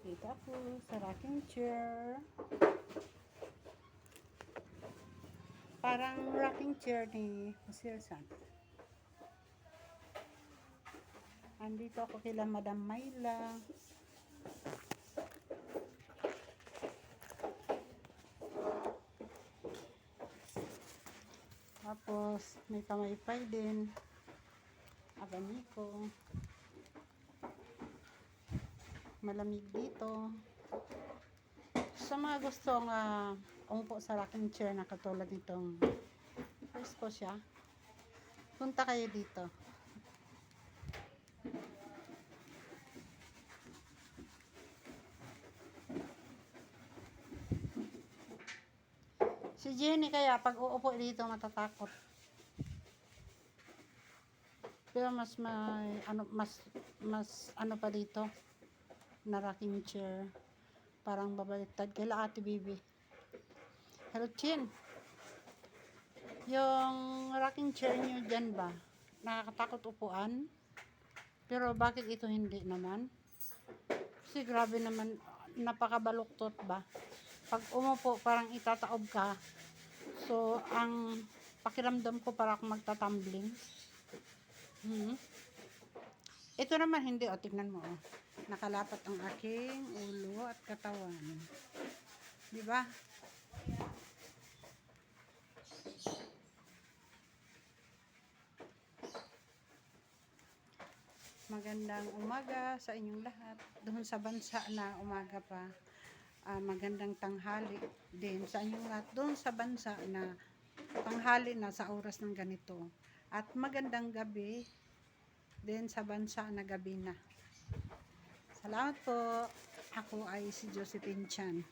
Dito ako sa rocking chair. Parang rocking chair ni Sir San. Andito ako kila Madam Mayla. Tapos may pamaypay din. Abaniko. Malamig dito. Sa mga gustong umupo sa rocking chair na katulad nitong presko siya, punta kayo dito. Si Jenny kaya pag uupo dito matatakot. Pero mas may mas ano pa dito na rocking chair. Parang babaliktad kaila Ate Bibi. Hello Chin. Yung rocking chair niyo dyan ba? Nakakatakot upuan? Pero bakit ito hindi naman? Kasi grabe naman, napakabaluktot ba? Pag umupo, parang itataob ka. So, ang pakiramdam ko para akong magtatumbling. Ito naman hindi, o tignan mo. Nakalapat ang aking ulo at katawan. Di ba? Magandang umaga sa inyong lahat. Doon sa bansa na umaga pa. Magandang tanghali din sa inyong lahat. Doon sa bansa na tanghali na sa oras ng ganito. At magandang gabi din sa bansa na gabi na. Salamat po. Ako ay si Josephine Chan.